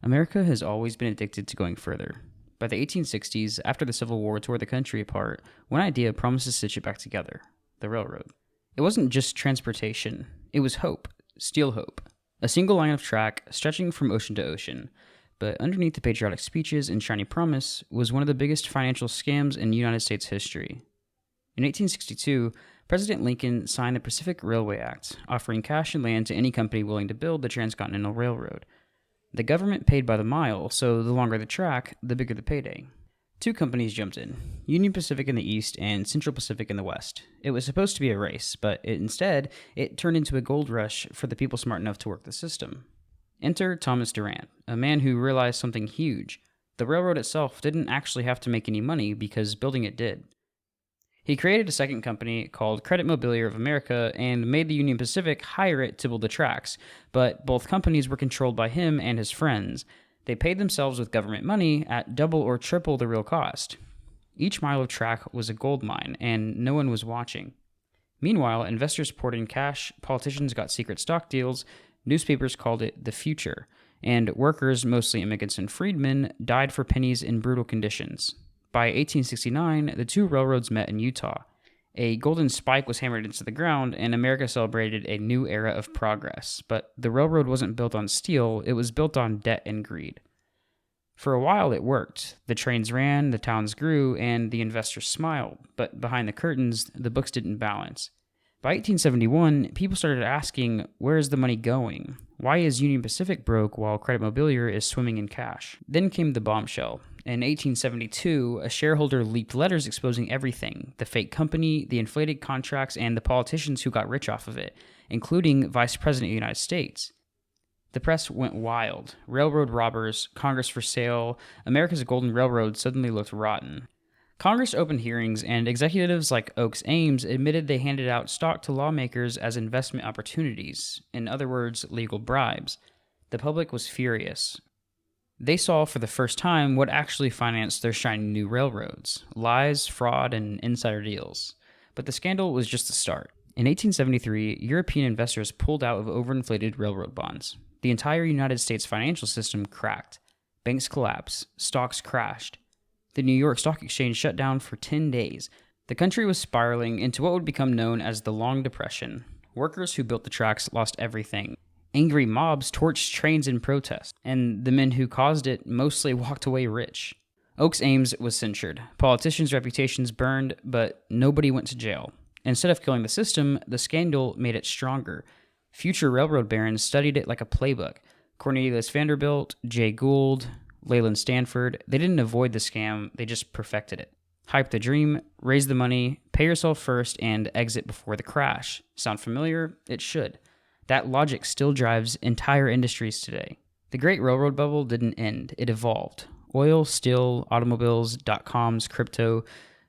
America has always been addicted to going further. By the 1860s, after the Civil War tore the country apart, one idea promised to stitch it back together: the railroad. It wasn't just transportation, it was hope, steel hope. A single line of track stretching from ocean to ocean. But underneath the patriotic speeches and shiny promise was one of the biggest financial scams in United States history. In 1862, President Lincoln signed the Pacific Railway Act, offering cash and land to any company willing to build the Transcontinental Railroad. The government paid by the mile, so the longer the track, the bigger the payday. Two companies jumped in, Union Pacific in the east and Central Pacific in the west. It was supposed to be a race, but instead, it turned into a gold rush for the people smart enough to work the system. Enter Thomas Durant, a man who realized something huge. The railroad itself didn't actually have to make any money because building it did. He created a second company called Credit Mobilier of America and made the Union Pacific hire it to build the tracks, but both companies were controlled by him and his friends. They paid themselves with government money at double or triple the real cost. Each mile of track was a gold mine, and no one was watching. Meanwhile, investors poured in cash, politicians got secret stock deals, newspapers called it the future, and workers, mostly immigrants and freedmen, died for pennies in brutal conditions. By 1869, the two railroads met in Utah. A golden spike was hammered into the ground, and America celebrated a new era of progress. But the railroad wasn't built on steel, it was built on debt and greed. For a while, it worked. The trains ran, the towns grew, and the investors smiled. But behind the curtains, the books didn't balance. By 1871, people started asking, where is the money going? Why is Union Pacific broke while Credit Mobilier is swimming in cash? Then came the bombshell. In 1872, a shareholder leaked letters exposing everything: the fake company, the inflated contracts, and the politicians who got rich off of it, including Vice President of the United States. The press went wild. Railroad robbers, Congress for sale, America's Golden Railroad suddenly looked rotten. Congress opened hearings, and executives like Oakes Ames admitted they handed out stock to lawmakers as investment opportunities, in other words, legal bribes. The public was furious. They saw for the first time what actually financed their shiny new railroads: lies, fraud, and insider deals. But the scandal was just the start. In 1873, European investors pulled out of overinflated railroad bonds. The entire United States financial system cracked. Banks collapsed. Stocks crashed. The New York Stock Exchange shut down for 10 days. The country was spiraling into what would become known as the Long Depression. Workers who built the tracks lost everything. Angry mobs torched trains in protest, and the men who caused it mostly walked away rich. Oakes Ames was censured. Politicians' reputations burned, but nobody went to jail. Instead of killing the system, the scandal made it stronger. Future railroad barons studied it like a playbook. Cornelius Vanderbilt, Jay Gould, Leland Stanford, they didn't avoid the scam, they just perfected it. Hype the dream, raise the money, pay yourself first, and exit before the crash. Sound familiar? It should. That logic still drives entire industries today. The Great Railroad Bubble didn't end, it evolved. Oil, steel, automobiles, dot-coms, crypto,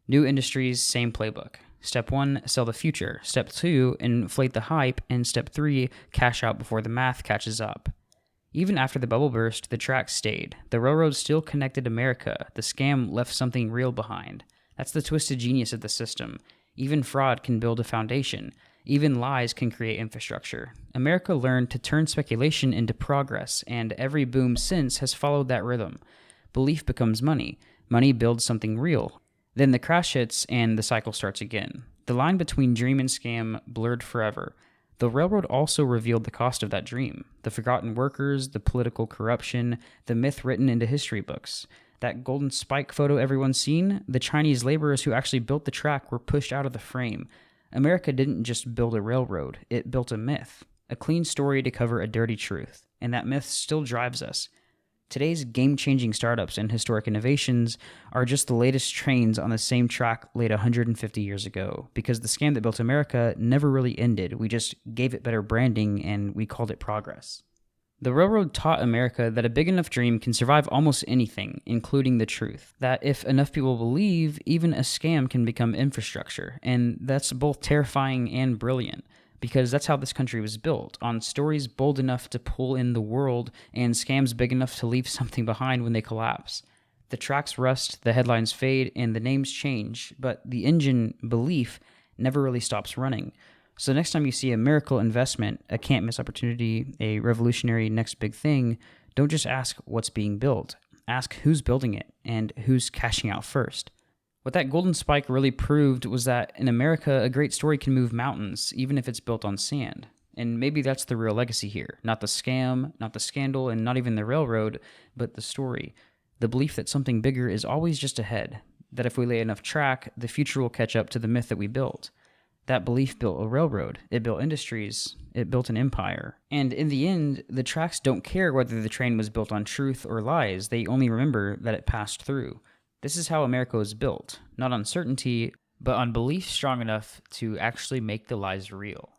new industries, same playbook. Step 1, sell the future. Step 2, inflate the hype. And Step 3, cash out before the math catches up. Even after the bubble burst, the tracks stayed. The railroad still connected America. The scam left something real behind. That's the twisted genius of the system. Even fraud can build a foundation. Even lies can create infrastructure. America learned to turn speculation into progress, and every boom since has followed that rhythm. Belief becomes money. Money builds something real. Then the crash hits, and the cycle starts again. The line between dream and scam blurred forever. The railroad also revealed the cost of that dream. The forgotten workers, the political corruption, the myth written into history books. That golden spike photo everyone's seen, the Chinese laborers who actually built the track were pushed out of the frame. America didn't just build a railroad, it built a myth. A clean story to cover a dirty truth. And that myth still drives us. Today's game-changing startups and historic innovations are just the latest trains on the same track laid 150 years ago, because the scam that built America never really ended. We just gave it better branding, and we called it progress. The railroad taught America that a big enough dream can survive almost anything, including the truth. That if enough people believe, even a scam can become infrastructure, and that's both terrifying and brilliant. Because that's how this country was built, on stories bold enough to pull in the world and scams big enough to leave something behind when they collapse. The tracks rust, the headlines fade, and the names change, but the engine, belief, never really stops running. So next time you see a miracle investment, a can't-miss opportunity, a revolutionary next big thing, Don't just ask what's being built. Ask who's building it and who's cashing out first. What that golden spike really proved was that in America, a great story can move mountains, even if it's built on sand. And maybe that's the real legacy here. Not the scam, not the scandal, and not even the railroad, but the story. The belief that something bigger is always just ahead. That if we lay enough track, the future will catch up to the myth that we built. That belief built a railroad. It built industries. It built an empire. And in the end, the tracks don't care whether the train was built on truth or lies. They only remember that it passed through. This is how America was built. Not on certainty, but on belief strong enough to actually make the lies real.